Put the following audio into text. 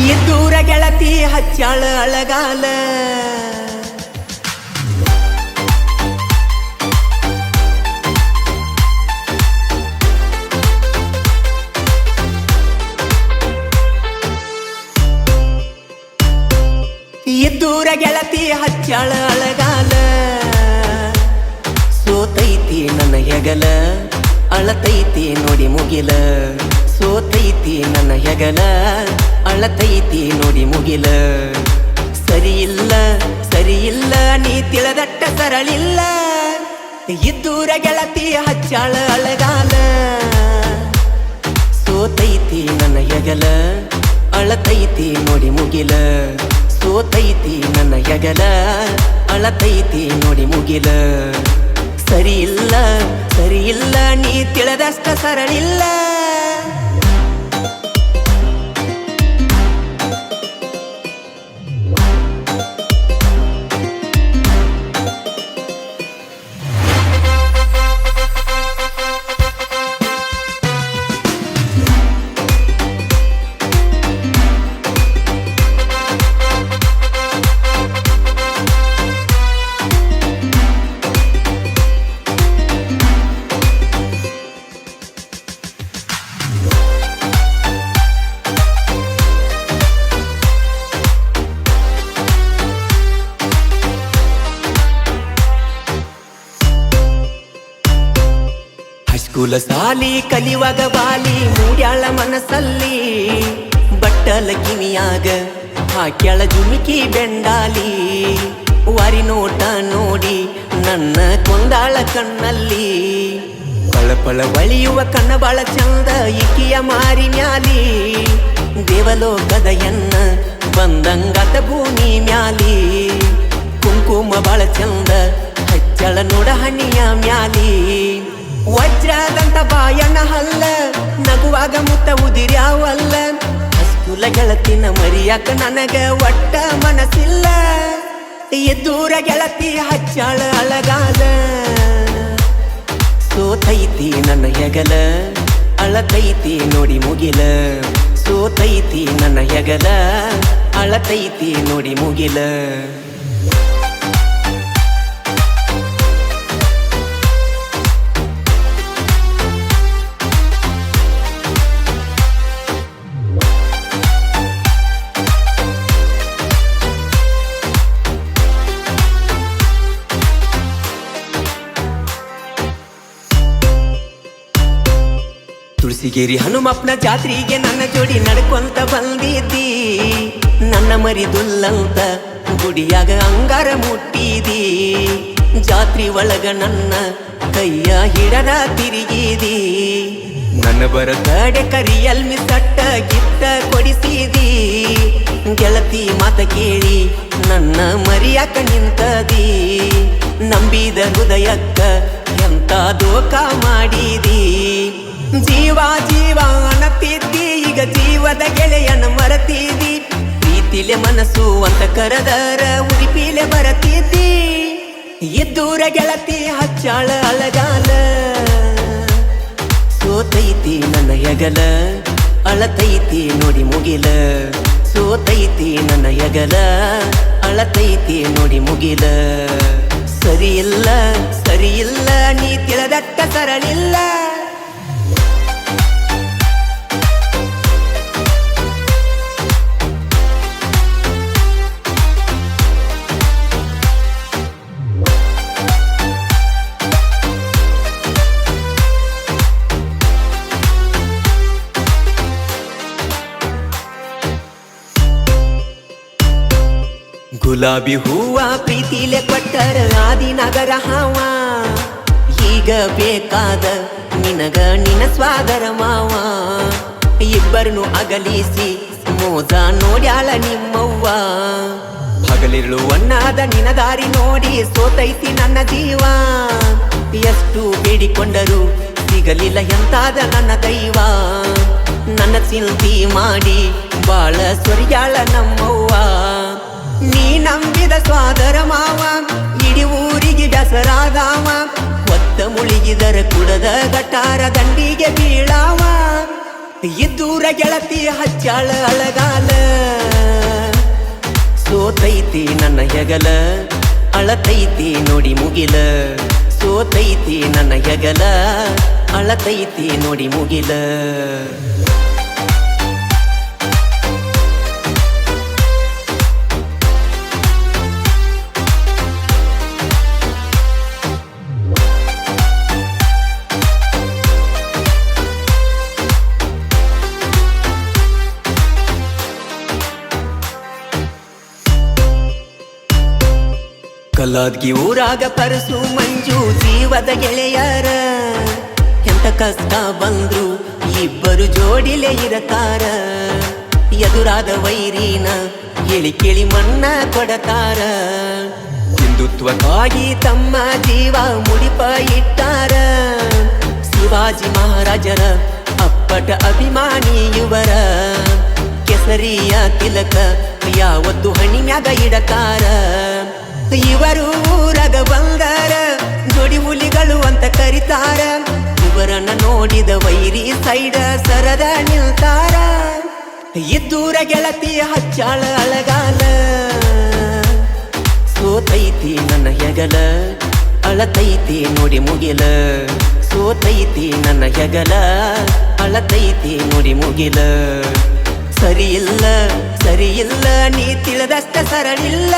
ಎದ್ದೂರ ಗೆಳತಿ ಹಚ್ಚಾಳ ಅಳಗಾಲ ಎದ್ದೂರ ಗೆಳತಿ ಹಚ್ಚಾಳ ಅಳಗಾಲ ಸೋತೈತಿ ನನ್ನ ಹೆಗಲ ಅಳತೈತಿ ನೋಡಿ ಮುಗಿಲ ಸೋತೈತಿ ನನ್ನ ಹೆಗಲ ಅಳತೈತಿ ನೋಡಿ ಮುಗಿಲ ಸರಿಯಿಲ್ಲ ಸರಿಯಿಲ್ಲ ನೀ ತಿಳದಟ್ಟ ಸರಳಿಲ್ಲ ಇದ್ದೂರ ಗೆಳತಿ ಹಚ್ಚಾಳ ಅಳಗಾಲ ಸೋತೈತಿ ನನ್ನ ಹೆಗಲ ಅಳತೈತಿ ನೋಡಿ ಮುಗಿಲ ಸೋತೈತಿ ನನ್ನ ಹೆಗಲ ಅಳತೈತಿ ನೋಡಿ ಮುಗಿಲ ಸರಿಯಿಲ್ಲ ಸರಿಯಿಲ್ಲ ನೀ ತಿಳದಷ್ಟ ಸರಳಿಲ್ಲ ಸ್ಕೂಲ ಸಾಲಿ ಕಲಿವಾಗ ಬಾಲಿ ಮೂಡ್ಯಾಳ ಮನಸ್ಸಲ್ಲಿ ಬಟ್ಟಲ ಕಿವಿಯಾಗ ಹಾಕ್ಯಾಳ ಜುಮಿಕಿ ಬೆಂಡಾಲಿ ವಾರಿ ನೋಟ ನೋಡಿ ನನ್ನ ಕೊಂದಾಳ ಕಣ್ಣಲ್ಲಿ ಪಳಪಳ ಬಳಿಯುವ ಕಣ್ಣ ಬಾಳ ಚಂದ ಇಕ್ಕಿಯ ಮಾರಿ ಮ್ಯಾಲಿ ದೇವಲೋಕದ ಎನ್ನ ಬಂದಂಗಾತ ಭೂಮಿ ಮ್ಯಾಲಿ ಕುಂಕುಮ ಬಾಳ ಚಂದ ಹಚ್ಚಳ ನೋಡ ಹನಿಯ ಮ್ಯಾಲಿ ವಜ್ರದಂತ ಬಾಯಣ್ಣ ಹಲ್ಲ ನಗುವಾಗ ಮುತ್ತ ಉದಿರ್ಯಾವಲ್ಲ ಹಸ್ಕುಲ ಗೆಳತಿನ ಮರಿಯಾಕ ನನಗ ಒಟ್ಟ ಮನಸ್ಸಿಲ್ಲ ಎದ್ದೂರ ಗೆಳತಿ ಹಚ್ಚಾಳ ಅಳಗಾಲ ಸೋತೈತಿ ನನ್ನ ಹೆಗಲ ಅಳತೈತಿ ನೋಡಿ ಮುಗಿಲ ಸೋತೈತಿ ನನ್ನ ಹೆಗಲ ಅಳತೈತಿ ನೋಡಿ ಮುಗಿಲ ತುಳಸಿಗೇರಿ ಹನುಮಪ್ಪನ ಜಾತ್ರೆಗೆ ನನ್ನ ಜೋಡಿ ನಡ್ಕೊಂತ ಬಂದಿದ್ದಿ ನನ್ನ ಮರಿದುಲ್ಲಂತ ಗುಡಿಯಾಗ ಅಂಗಾರ ಮುಟ್ಟಿದಿ ಜಾತ್ರಿ ಒಳಗ ನನ್ನ ಕೈಯ ಹಿಡದ ತಿರುಗಿದಿ ನನ್ನ ಬರಗಡೆ ಕರಿಯಲ್ಮಿ ಸಟ್ಟ ಗಿಟ್ಟ ಕೊಡಿಸಿದಿ ಗೆಳತಿ ಮಾತ ಕೇಳಿ ನನ್ನ ಮರಿಯಾಕ ನಿಂತದಿ ನಂಬಿದ ಹೃದಯಕ್ಕ ಎಂತ ದೋಖ ಮಾಡಿದಿ ಜೀವ ಜೀವ ಅನ್ನತ್ತಿದ್ದಿ ಈಗ ಜೀವದ ಗೆಳೆಯನ ಮರತಿದ್ದಿ ಪ್ರೀತಿಲೆ ಮನಸ್ಸು ಅಂತ ಕರದರ ಉರಿಪಿಲೆ ಬರತಿದ್ದಿ ಎದ್ದೂರ ಗೆಳತಿ ಹಚ್ಚಾಳ ಅಳಗಾಲ ಸೋತೈತಿ ನನ್ನ ಹೆಗಲ ಅಳತೈತಿ ನೋಡಿ ಮುಗಿಲ ಸೋತೈತಿ ನನ್ನ ಹೆಗಲ ಅಳತೈತಿ ನೋಡಿ ಮುಗಿಲ ಸರಿಯಿಲ್ಲ ಸರಿಯಿಲ್ಲ ನೀ ತಿಳದಟ್ಟ ಸರಳಿಲ್ಲ ಗುಲಾಬಿ ಹೂವ ಪ್ರೀತಿಲೆ ಕೊಟ್ಟರ ಆದಿನಗರ ಹಾವ ಈಗ ಬೇಕಾದ ನಿನಗ ನಿನ ಸ್ವಾದರ ಮಾವ ಇಬ್ಬರನ್ನು ಅಗಲಿಸಿ ಮೋದ ನೋಡ್ಯಾಳ ನಿಮ್ಮವ್ವ ಹಗಲಿರುಳು ಒಣ್ಣಾದ ನಿನ ದಾರಿ ನೋಡಿ ಸೋತೈತಿ ನನ್ನ ಜೀವ ಎಷ್ಟು ಬೇಡಿಕೊಂಡರು ಸಿಗಲಿಲ್ಲ ಎಂತಾದ ನನ್ನ ದೈವ ನನ್ನ ಚಿಂತಿ ಮಾಡಿ ಬಾಳ ಸೊರಿಯಾಳ ನಮ್ಮವ್ವ ನೀ ನಂಬಿದ ಸ್ವಾದರ ಮಾವ ಇಡೀ ಊರಿಗೆ ಬೆಸರಾದವ ಹೊತ್ತ ಮುಳುಗಿದರ ಕುಡದ ಗಟಾರ ದಂಡಿಗೆ ಬೀಳಾವ ಇದ್ದೂರ ಗೆಳತಿ ಹಚ್ಚಾಳ ಅಳಗಾಲ ಸೋತೈತಿ ನನ್ನ ಹೆಗಲ ಅಳತೈತಿ ನೋಡಿ ಮುಗಿಲ ಸೋತೈತಿ ನನ್ನ ಹೆಗಲ ಅಳತೈತಿ ನೋಡಿ ಮುಗಿಲ ಕಲಾದ್ಗಿ ಊರಾಗ ಪರಸು ಮಂಜು ಜೀವದ ಗೆಳೆಯರ ಎಂತ ಕಷ್ಟ ಬಂದ್ರು ಇಬ್ಬರು ಜೋಡಿಲೆ ಇರತಾರ ಎದುರಾದ ವೈರಿನ ಹೇಳಿ ಕೇಳಿ ಮಣ್ಣ ಕೊಡತಾರ ಹಿಂದುತ್ವಕ್ಕಾಗಿ ತಮ್ಮ ಜೀವ ಮುಡಿಪ ಇಟ್ಟಾರ ಶಿವಾಜಿ ಮಹಾರಾಜರ ಅಪ್ಪಟ ಅಭಿಮಾನಿ ಇವರ ಕೆಸರಿಯ ತಿಲಕ ಯಾವತ್ತು ಹಣಿಮ್ಯಾಗ ಇಡತಾರ ಇವರು ಊರಗ ಬಂದಾರ ಜೋಡಿ ಹುಲಿಗಳು ಅಂತ ಕರಿತಾರ ಇವರನ್ನ ನೋಡಿದ ವೈರಿ ಸೈಡ ಸರದ ನಿಲ್ತಾರ ಇದ್ದೂರ ಗೆಳತಿ ಹಚ್ಚಾಳ ಅಳಗಾಲ ಸೋತೈತಿ ನನ್ನ ಹೆಗಲ ಅಳತೈತಿ ನೋಡಿ ಮುಗಿಲ ಸೋತೈತಿ ನನ್ನ ಹೆಗಲ ಅಳತೈತಿ ನೋಡಿ ಮುಗಿಲ ಸರಿಯಿಲ್ಲ ಸರಿಯಿಲ್ಲ ನೀ ತಿಳಿದಷ್ಟ ಸರಳಿಲ್ಲ